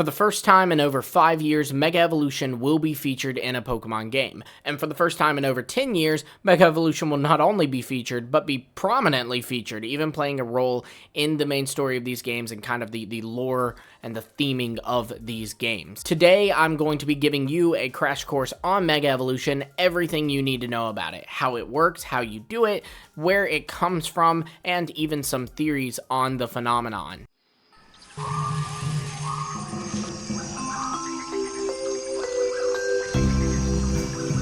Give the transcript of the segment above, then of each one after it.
For the first time in over 5 years, Mega Evolution will be featured in a Pokemon game. And for the first time in over 10 years, Mega Evolution will not only be featured, but be prominently featured, even playing a role in the main story of these games and kind of the lore and the theming of these games. Today, I'm going to be giving you a crash course on Mega Evolution, everything you need to know about it, how it works, how you do it, where it comes from, and even some theories on the phenomenon.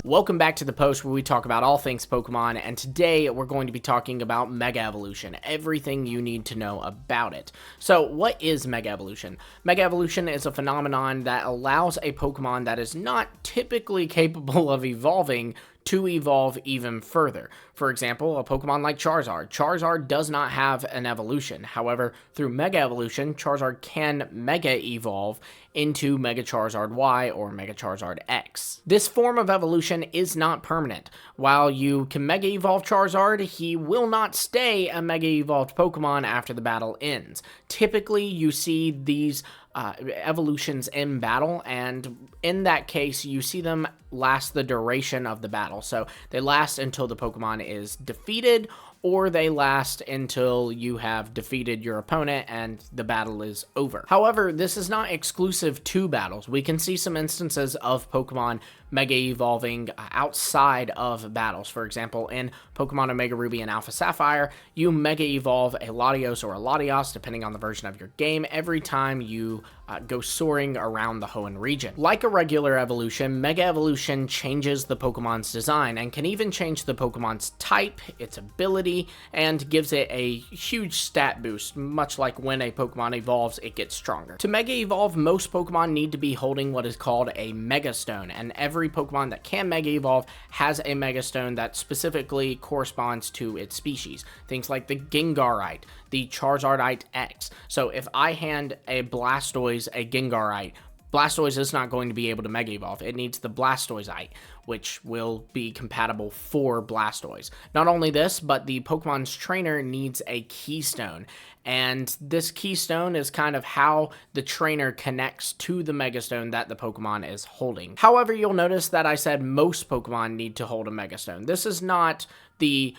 Welcome back to the post where we talk about all things Pokemon, and today we're going to be talking about Mega Evolution, everything you need to know about it. So what is Mega Evolution? Mega Evolution is a phenomenon that allows a Pokemon that is not typically capable of evolving to evolve even further. For example, a Pokemon like Charizard. Charizard does not have an evolution. However, through Mega Evolution, Charizard can Mega Evolve into Mega Charizard Y or Mega Charizard X. This form of evolution is not permanent. While you can Mega Evolve Charizard, he will not stay a Mega Evolved Pokemon after the battle ends. Typically, you see these evolutions in battle, and in that case you see them last the duration of the battle. So they last until the Pokemon is defeated, or they last until you have defeated your opponent and the battle is over. However, this is not exclusive to battles. We can see some instances of Pokemon Mega Evolving outside of battles. For example, in Pokemon Omega Ruby and Alpha Sapphire, you Mega Evolve a Latios or a Latios, depending on the version of your game, every time you go soaring around the Hoenn region. Like a regular evolution, Mega Evolution changes the Pokemon's design and can even change the Pokemon's type, its ability, and gives it a huge stat boost, much like when a Pokemon evolves, it gets stronger. To Mega Evolve, most Pokemon need to be holding what is called a Mega Stone, and every Pokemon that can Mega Evolve has a Mega Stone that specifically corresponds to its species. Things like the Gengarite, the Charizardite X. So if I hand a Blastoise a Gengarite, Blastoise is not going to be able to Mega Evolve. It needs the Blastoiseite, which will be compatible for Blastoise. Not only this, but the Pokemon's trainer needs a Keystone. And this Keystone is kind of how the trainer connects to the Megastone that the Pokemon is holding. However, you'll notice that I said most Pokemon need to hold a Megastone. This is not the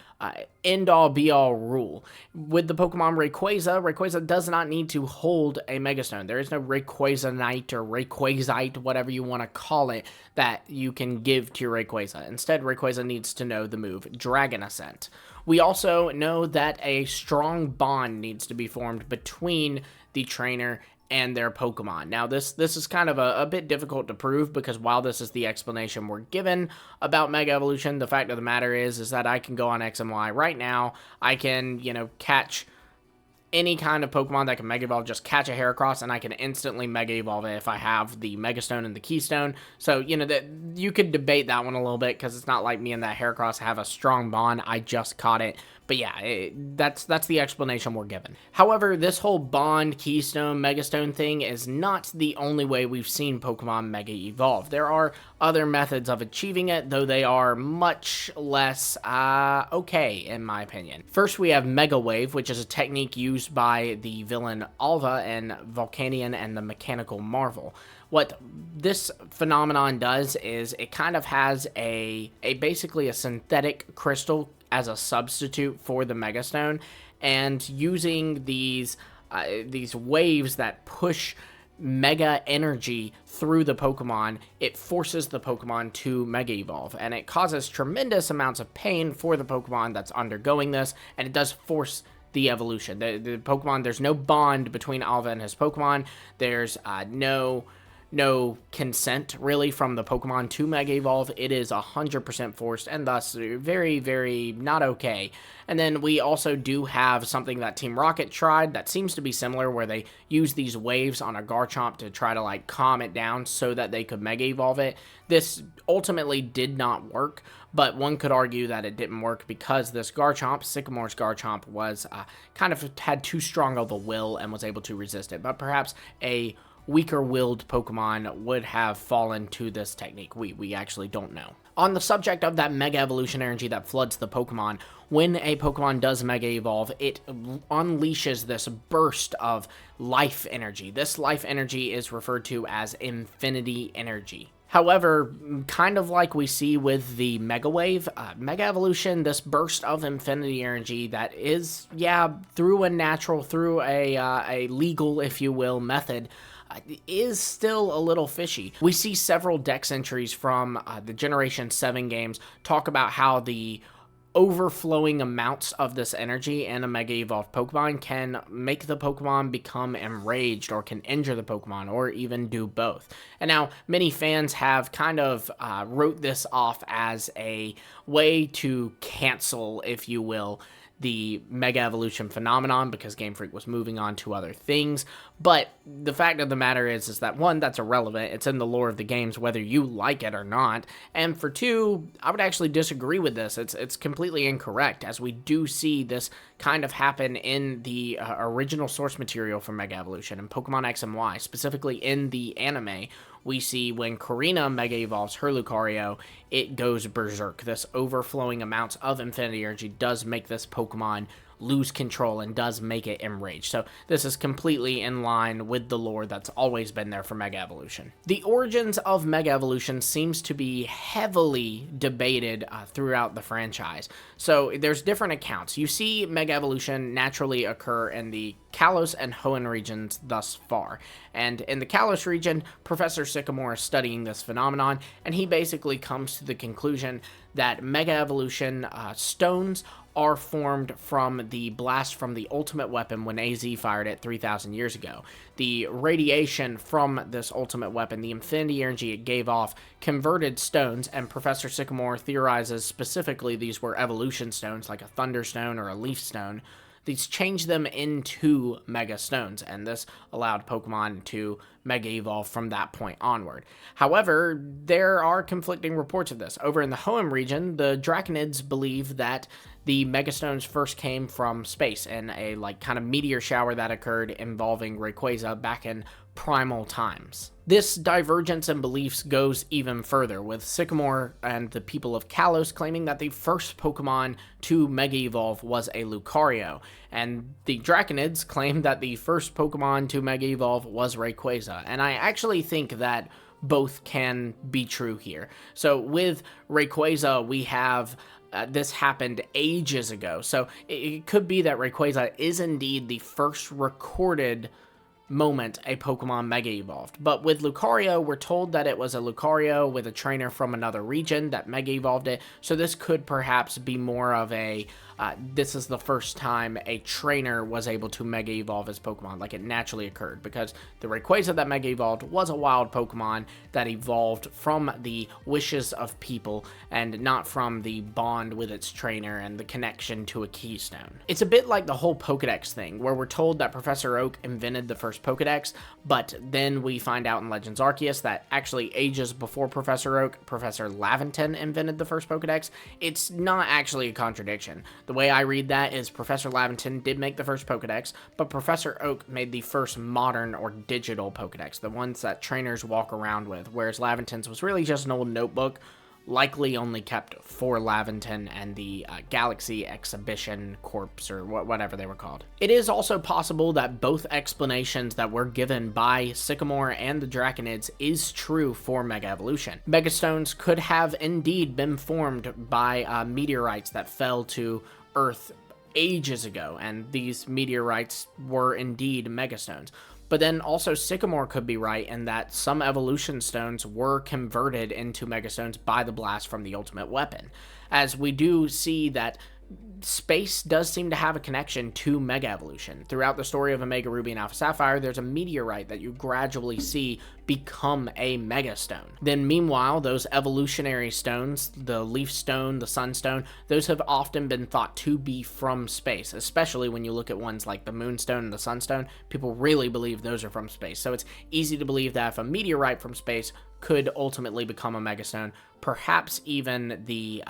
end-all be-all rule. With the Pokemon Rayquaza does not need to hold a Megastone. There is no Rayquazanite or Rayquazite, whatever you want to call it, that you can give to your Rayquaza. Instead, Rayquaza needs to know the move Dragon Ascent. We also know that a strong bond needs to be formed between the trainer and their Pokemon. Now, this is kind of a bit difficult to prove, because while this is the explanation we're given about Mega Evolution, the fact of the matter is that I can go on X and Y right now. I can, catch any kind of Pokemon that can Mega Evolve, just catch a Heracross, and I can instantly Mega Evolve it if I have the Mega Stone and the Keystone. So, that you could debate that one a little bit, because it's not like me and that Heracross have a strong bond. I just caught it. But yeah, that's the explanation we're given. However, this whole bond, Keystone, Megastone thing is not the only way we've seen Pokemon Mega Evolve. There are other methods of achieving it, though they are much less okay, in my opinion. First, we have Mega Wave, which is a technique used by the villain Alva in Volcanion and the Mechanical Marvel. What this phenomenon does is it kind of has basically a synthetic crystal as a substitute for the Megastone, and using these waves that push Mega energy through the Pokemon, it forces the Pokemon to Mega Evolve, and it causes tremendous amounts of pain for the Pokemon that's undergoing this, and it does force the evolution. The Pokemon, there's no bond between Alva and his Pokemon. There's no consent really from the Pokemon to Mega Evolve. It is 100% forced, and thus very, very not okay. And then we also do have something that Team Rocket tried that seems to be similar, where they use these waves on a Garchomp to try to calm it down so that they could Mega Evolve it. This ultimately did not work, but one could argue that it didn't work because this Garchomp, Sycamore's Garchomp, was kind of had too strong of a will and was able to resist it. But perhaps a weaker-willed Pokemon would have fallen to this technique. We actually don't know. On the subject of that Mega Evolution energy that floods the Pokemon, when a Pokemon does Mega Evolve, it unleashes this burst of life energy. This life energy is referred to as Infinity Energy. However, kind of like we see with the Mega Wave, Mega Evolution, this burst of Infinity Energy that is, through a legal, if you will, method, is still a little fishy. We see several dex entries from the Generation 7 games talk about how the overflowing amounts of this energy in a Mega Evolved Pokemon can make the Pokemon become enraged, or can injure the Pokemon, or even do both. And now, many fans have kind of wrote this off as a way to cancel, if you will, the Mega Evolution phenomenon, because GameFreak was moving on to other things. But the fact of the matter is that, one, that's irrelevant. It's in the lore of the games, whether you like it or not. And for two, I would actually disagree with this. It's completely incorrect, as we do see this kind of happen in the original source material for Mega Evolution in Pokemon X and Y, specifically in the anime. We see when Korrina Mega Evolves her Lucario, it goes berserk. This overflowing amounts of Infinity Energy does make this Pokemon lose control and does make it enraged. So this is completely in line with the lore that's always been there for Mega Evolution. The origins of Mega Evolution seems to be heavily debated throughout the franchise. So there's different accounts. You see Mega Evolution naturally occur in the Kalos and Hoenn regions thus far. And in the Kalos region, Professor Sycamore is studying this phenomenon, and he basically comes to the conclusion that Mega Evolution stones are formed from the blast from the ultimate weapon when AZ fired it 3,000 years ago. The radiation from this ultimate weapon, the infinity energy it gave off, converted stones, and Professor Sycamore theorizes specifically these were evolution stones, like a thunderstone or a leaf stone. These changed them into Mega Stones, and this allowed Pokemon to Mega Evolve from that point onward. However, there are conflicting reports of this. Over in the Hoenn region, the Draconids believe that the Mega Stones first came from space in a kind of meteor shower that occurred involving Rayquaza back in primal times. This divergence in beliefs goes even further, with Sycamore and the people of Kalos claiming that the first Pokemon to Mega Evolve was a Lucario, and the Draconids claim that the first Pokemon to Mega Evolve was Rayquaza, and I actually think that both can be true here. So with Rayquaza, we have this happened ages ago, so it could be that Rayquaza is indeed the first recorded moment a Pokemon Mega Evolved. But with Lucario, we're told that it was a Lucario with a trainer from another region that Mega Evolved it, so this could perhaps be more of a this is the first time a trainer was able to Mega Evolve his Pokemon, like it naturally occurred, because the Rayquaza that Mega Evolved was a wild Pokemon that evolved from the wishes of people and not from the bond with its trainer and the connection to a keystone. It's a bit like the whole Pokedex thing, where we're told that Professor Oak invented the first Pokedex, but then we find out in Legends Arceus that actually ages before Professor Oak, Professor Laventon invented the first Pokedex. It's not actually a contradiction. The way I read that is Professor Laventon did make the first Pokedex, but Professor Oak made the first modern or digital Pokedex, the ones that trainers walk around with, whereas Laventon's was really just an old notebook, likely only kept for Laventon and the Galaxy Exhibition Corps, or whatever they were called. It is also possible that both explanations that were given by Sycamore and the Draconids is true for Mega Evolution. Megastones could have indeed been formed by meteorites that fell to Earth ages ago, and these meteorites were indeed Megastones. But then also Sycamore could be right in that some evolution stones were converted into Megastones by the blast from the ultimate weapon, as we do see that space does seem to have a connection to Mega Evolution. Throughout the story of Omega Ruby and Alpha Sapphire, there's a meteorite that you gradually see become a Mega Stone. Then meanwhile, those evolutionary stones, the Leaf Stone, the Sunstone, those have often been thought to be from space, especially when you look at ones like the Moonstone and the Sunstone. People really believe those are from space. So it's easy to believe that if a meteorite from space could ultimately become a Megastone, perhaps even the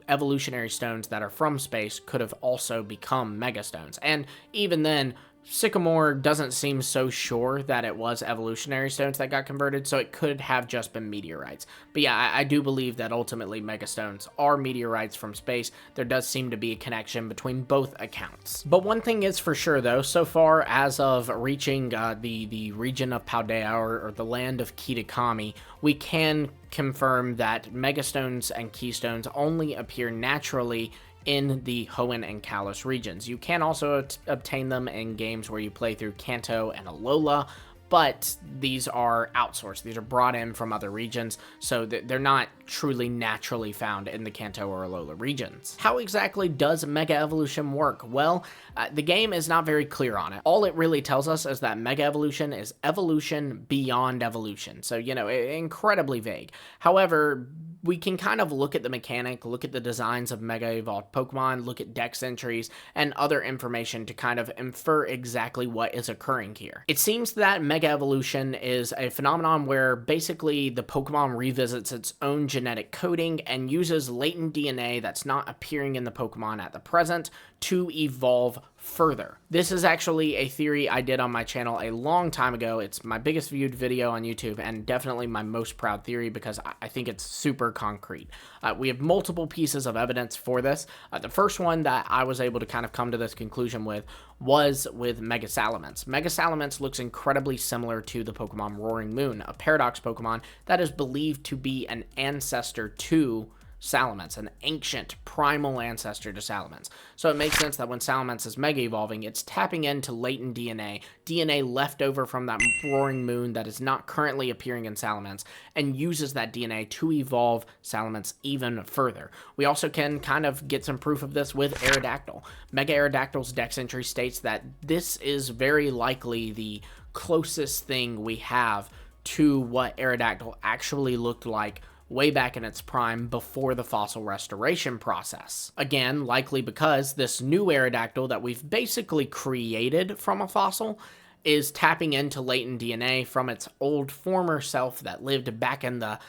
evolutionary stones that are from space could have also become Megastones. And even then, Sycamore doesn't seem so sure that it was evolutionary stones that got converted, so it could have just been meteorites. But yeah, I do believe that ultimately megastones are meteorites from space. There does seem to be a connection between both accounts. But one thing is for sure, though, so far as of reaching the region of Paldea, or the land of Kitakami, we can confirm that megastones and keystones only appear naturally in the Hoenn and Kalos regions. You can also obtain them in games where you play through Kanto and Alola, but these are outsourced. These are brought in from other regions, so they're not truly naturally found in the Kanto or Alola regions. How exactly does Mega Evolution work? Well, the game is not very clear on it. All it really tells us is that Mega Evolution is evolution beyond evolution, so, you know, incredibly vague. However, we can kind of look at the mechanic, look at the designs of Mega Evolved Pokemon, look at dex entries, and other information to kind of infer exactly what is occurring here. It seems that Mega Evolution is a phenomenon where basically the Pokemon revisits its own genetic coding and uses latent DNA that's not appearing in the Pokemon at the present to evolve further. This is actually a theory I did on my channel a long time ago. It's my biggest viewed video on YouTube and definitely my most proud theory because I think it's super concrete. We have multiple pieces of evidence for this. The first one that I was able to kind of come to this conclusion with was with Mega Salamence. Mega Salamence looks incredibly similar to the Pokemon Roaring Moon, a Paradox Pokemon that is believed to be an ancestor to Salamence, an ancient primal ancestor to Salamence. So it makes sense that when Salamence is mega evolving, it's tapping into latent DNA left over from that Roaring Moon that is not currently appearing in Salamence, and uses that DNA to evolve Salamence even further. We also can kind of get some proof of this with Aerodactyl. Mega Aerodactyl's dex entry states that this is very likely the closest thing we have to what Aerodactyl actually looked like way back in its prime before the fossil restoration process. Again, likely because this new Aerodactyl that we've basically created from a fossil is tapping into latent DNA from its old former self that lived back in the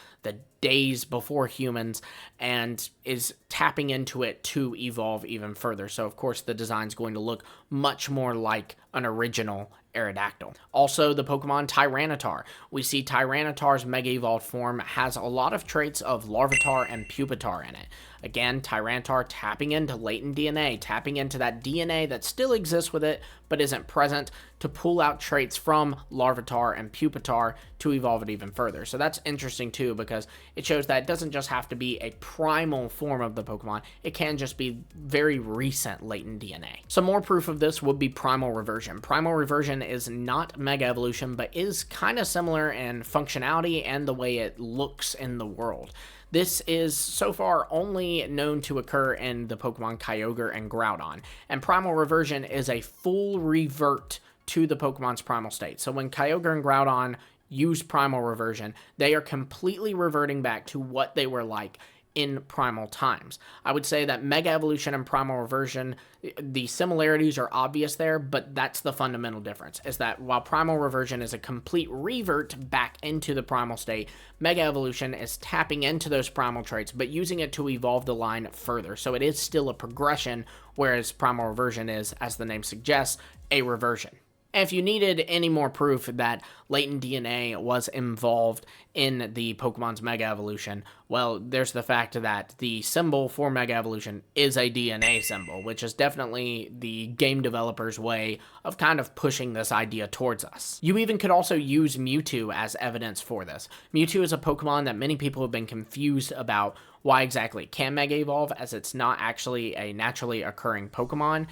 days before humans and is tapping into it to evolve even further. So of course the design's going to look much more like an original Aerodactyl. Also, the Pokemon Tyranitar. We see Tyranitar's Mega Evolved form has a lot of traits of Larvitar and Pupitar in it. Again, Tyranitar tapping into latent DNA, tapping into that DNA that still exists with it but isn't present to pull out traits from Larvitar and Pupitar to evolve it even further. So that's interesting too because it shows that it doesn't just have to be a primal form of the Pokemon, it can just be very recent latent DNA. Some more proof of this would be Primal Reversion. Primal Reversion is not Mega Evolution, but is kind of similar in functionality and the way it looks in the world. This is so far only known to occur in the Pokemon Kyogre and Groudon, and Primal Reversion is a full revert to the Pokemon's primal state. So when Kyogre and Groudon use Primal Reversion, they are completely reverting back to what they were like in primal times. I would say that Mega Evolution and Primal Reversion, the similarities are obvious there, but that's the fundamental difference, is that while Primal Reversion is a complete revert back into the primal state, Mega Evolution is tapping into those primal traits, but using it to evolve the line further. So it is still a progression, whereas Primal Reversion is, as the name suggests, a reversion. And if you needed any more proof that latent DNA was involved in the Pokemon's Mega Evolution, well, there's the fact that the symbol for Mega Evolution is a DNA symbol, which is definitely the game developer's way of kind of pushing this idea towards us. You even could also use Mewtwo as evidence for this. Mewtwo is a Pokemon that many people have been confused about why exactly it can Mega Evolve, as it's not actually a naturally occurring Pokemon.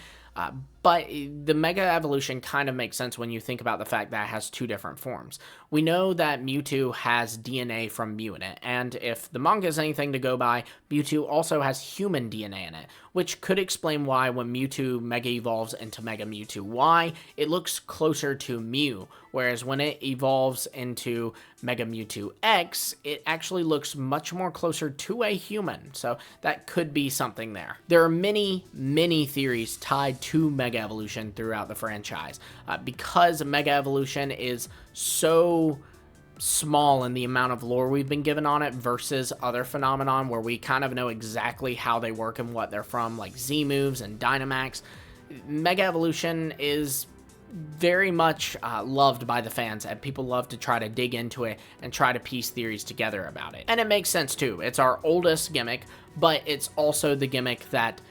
But the Mega Evolution kind of makes sense when you think about the fact that it has two different forms. We know that Mewtwo has DNA from Mew in it, and if the manga is anything to go by, Mewtwo also has human DNA in it, which could explain why when Mewtwo Mega Evolves into Mega Mewtwo Y, it looks closer to Mew, whereas when it evolves into Mega Mewtwo X, it actually looks much more closer to a human, so that could be something there. There are many, many theories tied to Mega Evolution throughout the franchise. Because Mega Evolution is so small in the amount of lore we've been given on it versus other phenomenon where we kind of know exactly how they work and what they're from, like Z-moves and Dynamax, Mega Evolution is very much loved by the fans, and people love to try to dig into it and try to piece theories together about it. And it makes sense too. It's our oldest gimmick, but it's also the gimmick that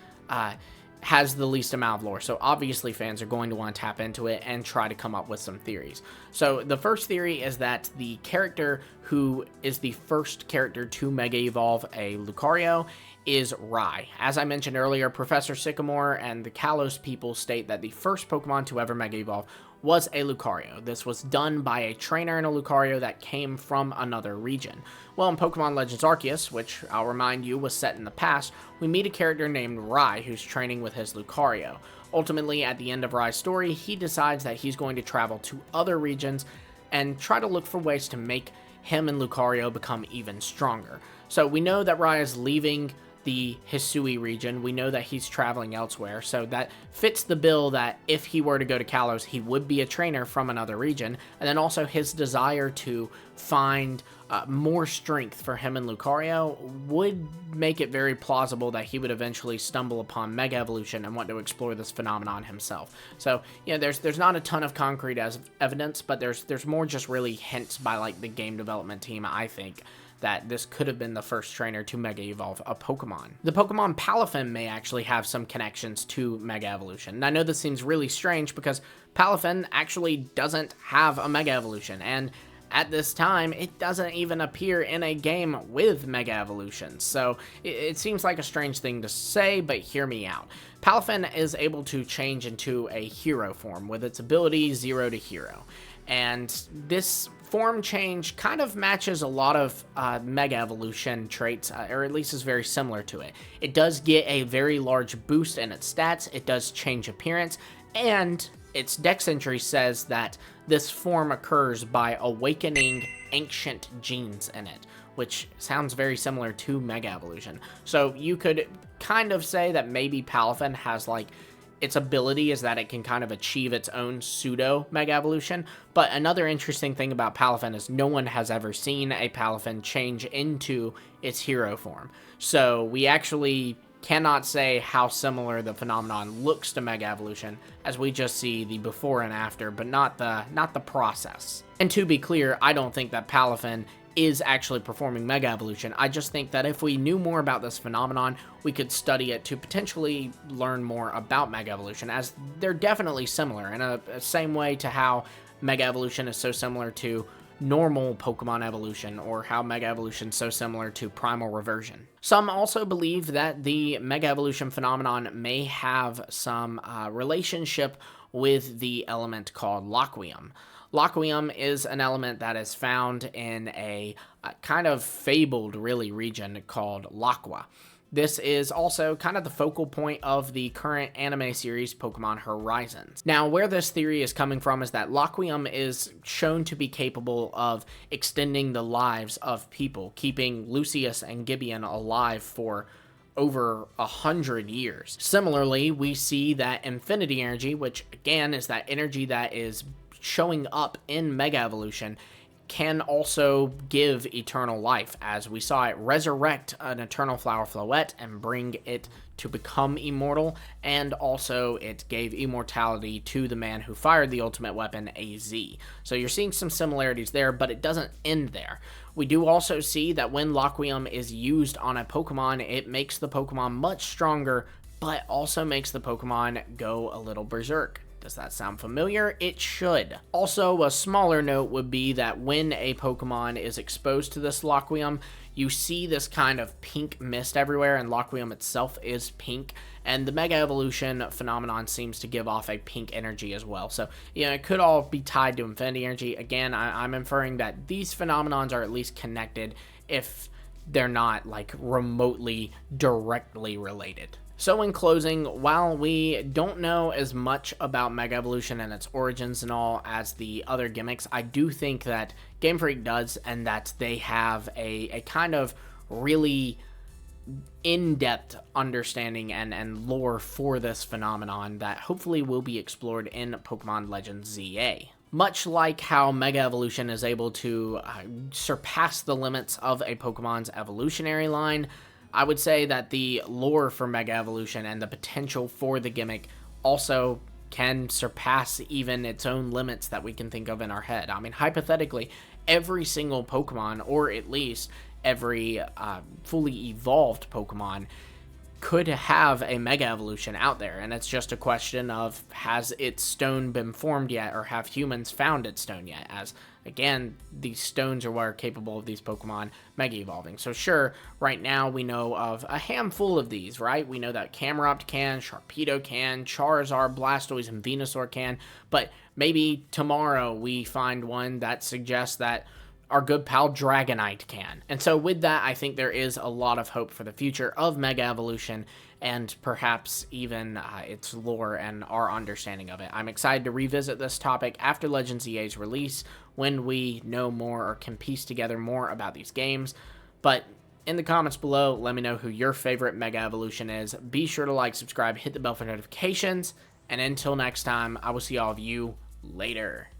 has the least amount of lore. So obviously fans are going to want to tap into it and try to come up with some theories. So the first theory is that the character who is the first character to Mega Evolve a Lucario is Rai. As I mentioned earlier, Professor Sycamore and the Kalos people state that the first Pokemon to ever Mega Evolve was a Lucario. This was done by a trainer in a Lucario that came from another region. Well, in Pokemon Legends Arceus, which I'll remind you was set in the past, we meet a character named Rai who's training with his Lucario. Ultimately, at the end of Rai's story, he decides that he's going to travel to other regions and try to look for ways to make him and Lucario become even stronger. So we know that Rai is leaving the Hisui region. We know that he's traveling elsewhere, so that fits the bill that if he were to go to Kalos, he would be a trainer from another region. And then also his desire to find more strength for him and Lucario would make it very plausible that he would eventually stumble upon Mega Evolution and want to explore this phenomenon himself. So, you know, there's not a ton of concrete evidence, but there's more just really hints by like the game development team, I think, that this could have been the first trainer to Mega Evolve a Pokemon. The Pokemon Palafin may actually have some connections to Mega Evolution. And I know this seems really strange because Palafin actually doesn't have a Mega Evolution, and at this time, it doesn't even appear in a game with Mega Evolutions. So it seems like a strange thing to say, but hear me out. Palafin is able to change into a hero form with its ability 0 to Hero. And this form change kind of matches a lot of Mega Evolution traits, or at least is very similar to it. It does get a very large boost in its stats, it does change appearance, and its Dex entry says that this form occurs by awakening ancient genes in it, which sounds very similar to Mega Evolution. So you could kind of say that maybe Palafin has like its ability is that it can kind of achieve its own pseudo Mega Evolution. But another interesting thing about Palafin is no one has ever seen a Palafin change into its hero form. So we actually cannot say how similar the phenomenon looks to Mega Evolution, as we just see the before and after, but not the process. And to be clear, I don't think that Palafin is actually performing Mega Evolution. I just think that if we knew more about this phenomenon, we could study it to potentially learn more about Mega Evolution, as they're definitely similar in a same way to how Mega Evolution is so similar to normal Pokemon evolution, or how Mega Evolution is so similar to Primal Reversion. Some also believe that the Mega Evolution phenomenon may have some relationship with the element called Loquium. Loquium is an element that is found in a kind of fabled, really, region called Laqua. This is also kind of the focal point of the current anime series Pokemon Horizons. Now, where this theory is coming from is that Loquium is shown to be capable of extending the lives of people, keeping Lucius and Gibeon alive for over 100 years. Similarly, we see that Infinity Energy, which again is that energy that is showing up in Mega Evolution, can also give eternal life, as we saw it resurrect an Eternal Flower Floette and bring it to become immortal, and also it gave immortality to the man who fired the ultimate weapon, AZ. So you're seeing some similarities there, but it doesn't end there. We do also see that when Loquium is used on a Pokemon, it makes the Pokemon much stronger, but also makes the Pokemon go a little berserk. Does that sound familiar? It should. Also, a smaller note would be that when a Pokemon is exposed to this Loquium, you see this kind of pink mist everywhere, and Loquium itself is pink, and the Mega Evolution phenomenon seems to give off a pink energy as well. So, yeah, it could all be tied to Infinity Energy. Again, I'm inferring that these phenomenons are at least connected, if they're not, like, remotely, directly related. So in closing, while we don't know as much about Mega Evolution and its origins and all as the other gimmicks, I do think that GameFreak does, and that they have a kind of really in-depth understanding and lore for this phenomenon that hopefully will be explored in Pokemon Legends ZA. Much like how Mega Evolution is able to surpass the limits of a Pokemon's evolutionary line, I would say that the lore for Mega Evolution and the potential for the gimmick also can surpass even its own limits that we can think of in our head. I mean, hypothetically, every single Pokemon, or at least every fully evolved Pokemon, could have a Mega Evolution out there, and it's just a question of, has its stone been formed yet, or have humans found its stone yet, as, again, these stones are what are capable of these Pokemon Mega Evolving. So sure, right now we know of a handful of these, right? We know that Camerupt can, Sharpedo can, Charizard, Blastoise, and Venusaur can, but maybe tomorrow we find one that suggests that our good pal Dragonite can. And so with that, I think there is a lot of hope for the future of Mega Evolution, and perhaps even its lore and our understanding of it. I'm excited to revisit this topic after Legends EA's release, when we know more or can piece together more about these games. But in the comments below, let me know who your favorite Mega Evolution is. Be sure to like, subscribe, hit the bell for notifications, and until next time, I will see all of you later.